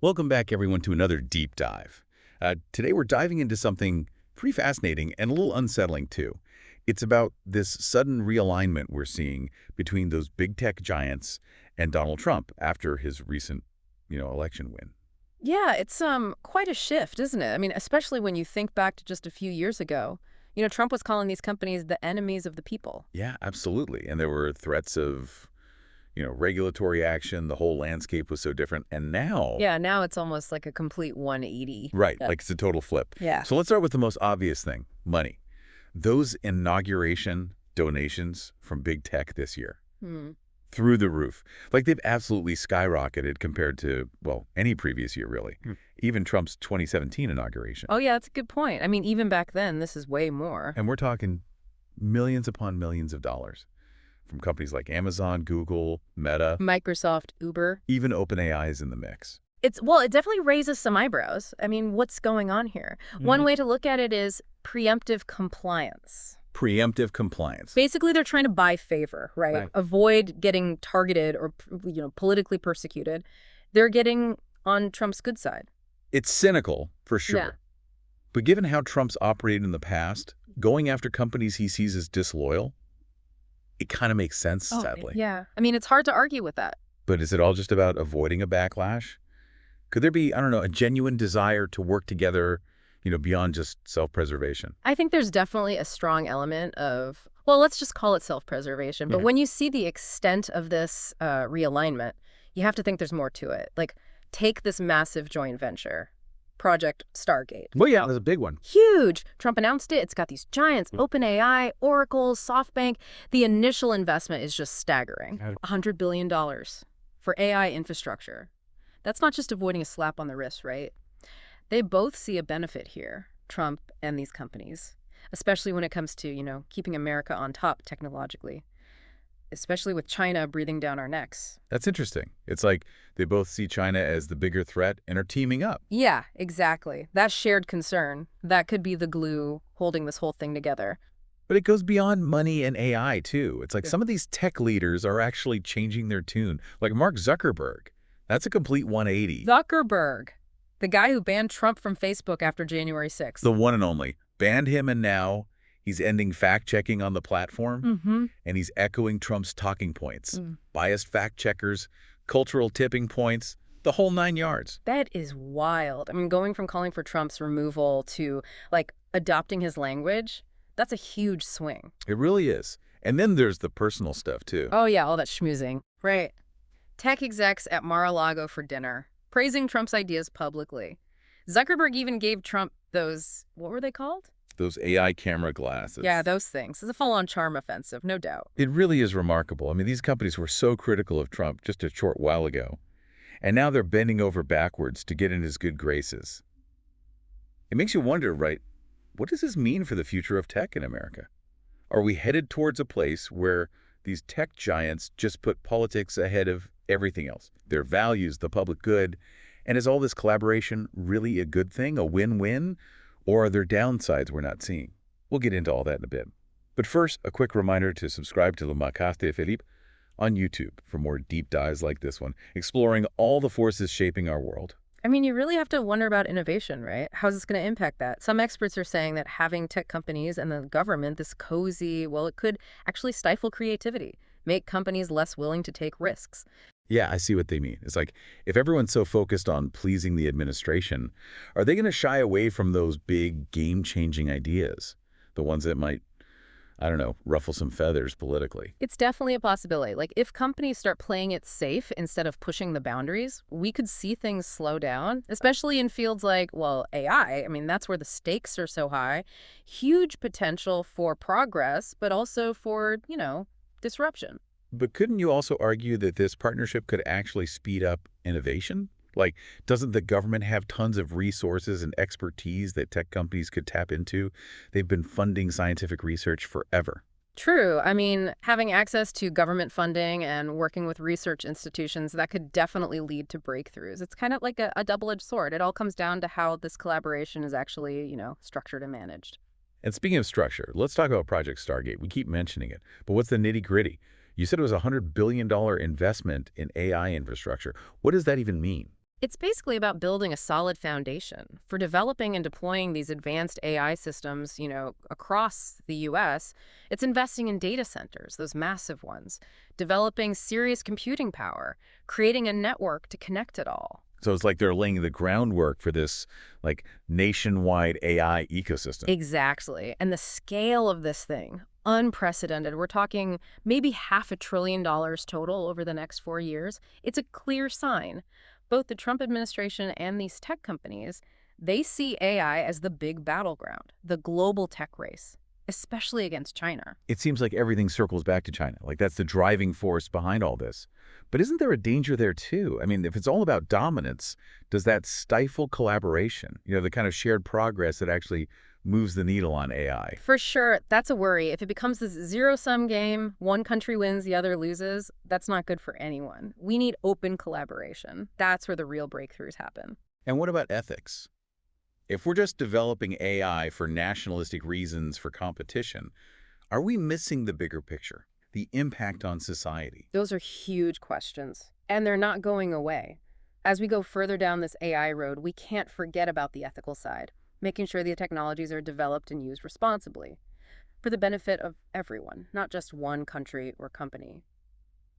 Welcome back, everyone, to another deep dive. Today, we're diving into something pretty fascinating and a little unsettling, too. It's about this sudden realignment we're seeing between those big tech giants and Donald Trump after his recent, election win. Yeah, it's quite a shift, isn't it? I mean, especially when you think back to just a few years ago. Trump was calling these companies the enemies of the people. Yeah, absolutely. And there were threats of, regulatory action. The whole landscape was so different. And now, Yeah, now it's almost like a complete 180. right, Yeah. like it's a total flip. Yeah. So let's start with the most obvious thing, money. Those inauguration donations from big tech this year. Hmm. Through the roof. Like they've absolutely skyrocketed compared to, well, any previous year, really. Even Trump's 2017 inauguration. Oh, yeah, that's a good point. I mean, even back then, this is way more. And we're talking millions upon millions of dollars from companies like Amazon, Google, Meta, Microsoft, Uber. even OpenAI is in the mix. It definitely raises some eyebrows. I mean, what's going on here? One way to look at it is preemptive compliance. Preemptive compliance. Basically, they're trying to buy favor, right? Right. Avoid getting targeted or, politically persecuted. They're getting on Trump's good side. It's cynical, for sure. Yeah. But given how Trump's operated in the past, going after companies he sees as disloyal, it kind of makes sense, sadly. Yeah. I mean, it's hard to argue with that. But is it all just about avoiding a backlash? Could there be, I don't know, a genuine desire to work together, beyond just self-preservation? I think there's definitely a strong element of, well, let's just call it self-preservation. But Yeah. when you see the extent of this realignment, you have to think there's more to it. Like, take this massive joint venture, Project Stargate. Well, yeah, that's a big one. Huge. Trump announced it. It's got these giants, OpenAI, Oracle, SoftBank. The initial investment is just staggering. $100 billion for AI infrastructure. That's not just avoiding a slap on the wrist, right? They both see a benefit here, Trump and these companies, especially when it comes to, keeping America on top technologically, especially with China breathing down our necks. That's interesting. It's like they both see China as the bigger threat and are teaming up. Yeah, exactly. That shared concern, that could be the glue holding this whole thing together. But it goes beyond money and AI, too. It's like Yeah. some of these tech leaders are actually changing their tune. Like Mark Zuckerberg. That's a complete 180. Zuckerberg, the guy who banned Trump from Facebook after January 6th. The one and only. Banned him, and now he's ending fact-checking on the platform, Mm-hmm. and he's echoing Trump's talking points. Mm. Biased fact-checkers, cultural tipping points, the whole 9 yards. That is wild. I mean, going from calling for Trump's removal to, like, adopting his language, that's a huge swing. It really is. And then there's the personal stuff, too. Oh, yeah, all that schmoozing. Right. Tech execs at Mar-a-Lago for dinner, praising Trump's ideas publicly. Zuckerberg even gave Trump those, what were they called? Those AI camera glasses. Yeah, those things. It's a full-on charm offensive, no doubt. It really is remarkable. I mean, these companies were so critical of Trump just a short while ago, and now they're bending over backwards to get in his good graces. It makes you wonder, right, what does this mean for the future of tech in America? Are we headed towards a place where these tech giants just put politics ahead of everything else, their values, the public good? And is all this collaboration really a good thing, a win-win? Or are there downsides we're not seeing? We'll get into all that in a bit. But first, a quick reminder to subscribe to Le Macaste de Philippe on YouTube for more deep dives like this one, exploring all the forces shaping our world. I mean, you really have to wonder about innovation, right? How's this going to impact that? Some experts are saying that having tech companies and the government, this cozy, well, it could actually stifle creativity, make companies less willing to take risks. Yeah, I see what they mean. It's like, if everyone's so focused on pleasing the administration, are they going to shy away from those big game-changing ideas? The ones that might, I don't know, ruffle some feathers politically. It's definitely a possibility. Like, if companies start playing it safe instead of pushing the boundaries, we could see things slow down, especially in fields like, well, AI. I mean, that's where the stakes are so high. Huge potential for progress, but also for, disruption. But couldn't you also argue that this partnership could actually speed up innovation? Like, doesn't the government have tons of resources and expertise that tech companies could tap into? They've been funding scientific research forever. True. I mean, having access to government funding and working with research institutions, that could definitely lead to breakthroughs. It's kind of like a double-edged sword. It all comes down to how this collaboration is actually, structured and managed. And speaking of structure, let's talk about Project Stargate. We keep mentioning it, but what's the nitty-gritty? You said it was a $100 billion investment in AI infrastructure. What does that even mean? It's basically about building a solid foundation for developing and deploying these advanced AI systems, across the US. It's investing in data centers, those massive ones, developing serious computing power, creating a network to connect it all. So it's like they're laying the groundwork for this, like, nationwide AI ecosystem. Exactly. And the scale of this thing, unprecedented. We're talking maybe $500 billion total over the next 4 years. It's a clear sign. Both the Trump administration and these tech companies, they see AI as the big battleground, the global tech race, especially against China. It seems like everything circles back to China. Like that's the driving force behind all this. But isn't there a danger there too? I mean, if it's all about dominance, does that stifle collaboration? The kind of shared progress that actually moves the needle on AI. For sure, that's a worry. If it becomes this zero-sum game, one country wins, the other loses, that's not good for anyone. We need open collaboration. That's where the real breakthroughs happen. And what about ethics? If we're just developing AI for nationalistic reasons for competition, are we missing the bigger picture, the impact on society? Those are huge questions, and they're not going away. As we go further down this AI road, we can't forget about the ethical side, making sure the technologies are developed and used responsibly for the benefit of everyone, not just one country or company.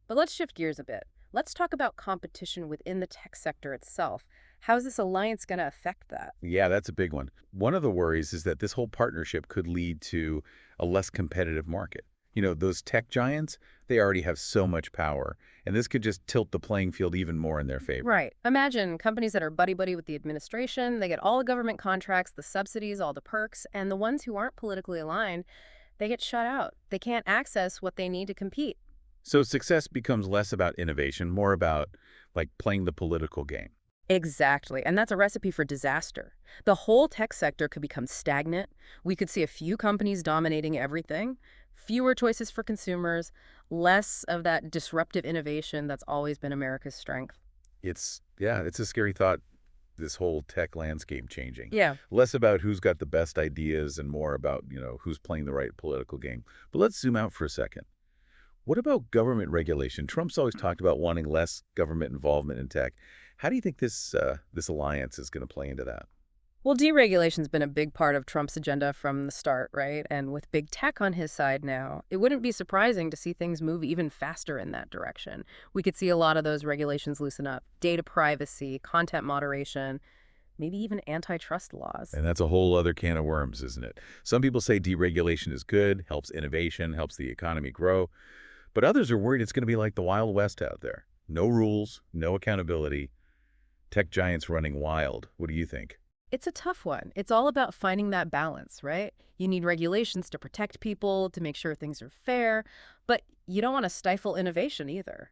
But let's shift gears a bit. Let's talk about competition within the tech sector itself. How's this alliance going to affect that? Yeah, that's a big one. One of the worries is that this whole partnership could lead to a less competitive market. Those tech giants, they already have so much power, and this could just tilt the playing field even more in their favor. Right. Imagine companies that are buddy-buddy with the administration. They get all the government contracts, the subsidies, all the perks, and the ones who aren't politically aligned, they get shut out. They can't access what they need to compete. So success becomes less about innovation, more about, like, playing the political game. Exactly. And that's a recipe for disaster. The whole tech sector could become stagnant. We could see a few companies dominating everything, fewer choices for consumers, less of that disruptive innovation that's always been America's strength. It's a scary thought, this whole tech landscape changing. Yeah. Less about who's got the best ideas and more about, who's playing the right political game. But let's zoom out for a second. What about government regulation? Trump's always talked about wanting less government involvement in tech. How do you think this alliance is going to play into that? Well, deregulation's been a big part of Trump's agenda from the start, right? And with big tech on his side now, it wouldn't be surprising to see things move even faster in that direction. We could see a lot of those regulations loosen up. Data privacy, content moderation, maybe even antitrust laws. And that's a whole other can of worms, isn't it? Some people say deregulation is good, helps innovation, helps the economy grow. But others are worried it's going to be like the Wild West out there. No rules, no accountability, tech giants running wild. What do you think? It's a tough one. It's all about finding that balance, right? You need regulations to protect people, to make sure things are fair, but you don't want to stifle innovation either.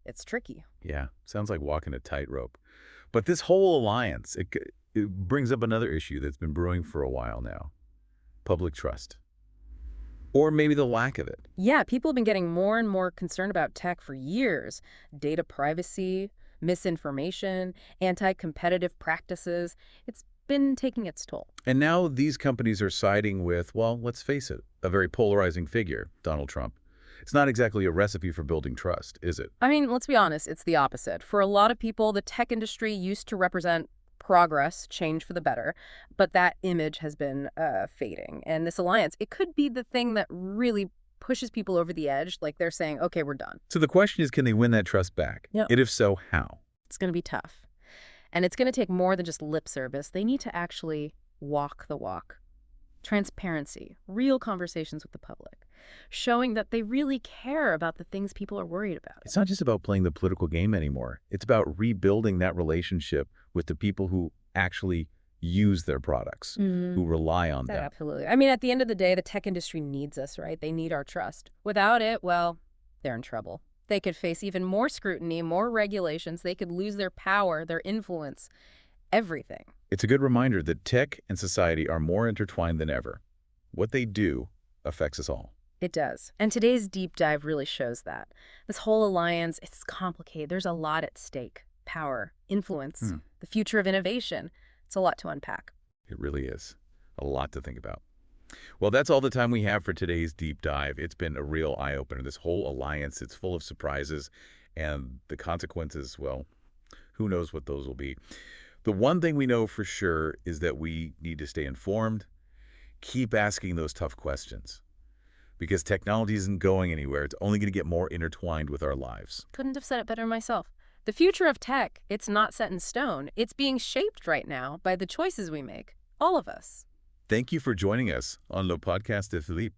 It's tricky. Yeah, sounds like walking a tightrope. But this whole alliance, it brings up another issue that's been brewing for a while now. Public trust. Or maybe the lack of it. Yeah, people have been getting more and more concerned about tech for years. Data privacy, misinformation, anti-competitive practices. It's been taking its toll. And now these companies are siding with, well, let's face it, a very polarizing figure, Donald Trump. It's not exactly a recipe for building trust, is it? I mean, let's be honest, it's the opposite. For a lot of people, the tech industry used to represent progress, change for the better, but that image has been fading. And this alliance, it could be the thing that really pushes people over the edge, like they're saying, okay, we're done. So the question is, can they win that trust back? Yeah. And if so, how? It's going to be tough. And it's going to take more than just lip service. They need to actually walk the walk. Transparency, real conversations with the public, showing that they really care about the things people are worried about. It's not just about playing the political game anymore. It's about rebuilding that relationship with the people who actually use their products, who rely on them. Absolutely. I mean, at the end of the day, the tech industry needs us, right? They need our trust. Without it, well, they're in trouble. They could face even more scrutiny, more regulations. They could lose their power, their influence, everything. It's a good reminder that tech and society are more intertwined than ever. What they do affects us all. It does. And today's deep dive really shows that. This whole alliance, it's complicated. There's a lot at stake. Power, influence, the future of innovation. It's a lot to unpack. It really is. A lot to think about. Well, that's all the time we have for today's deep dive. It's been a real eye-opener. This whole alliance, it's full of surprises, and the consequences, well, Who knows what those will be? The one thing we know for sure is that we need to stay informed, keep asking those tough questions, because technology isn't going anywhere. It's only going to get more intertwined with our lives. Couldn't have said it better myself. The future of tech, it's not set in stone. It's being shaped right now by the choices we make, all of us. Thank you for joining us on Le Podcast de Philippe.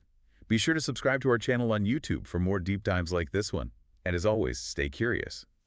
Be sure to subscribe to our channel on YouTube for more deep dives like this one. And as always, stay curious.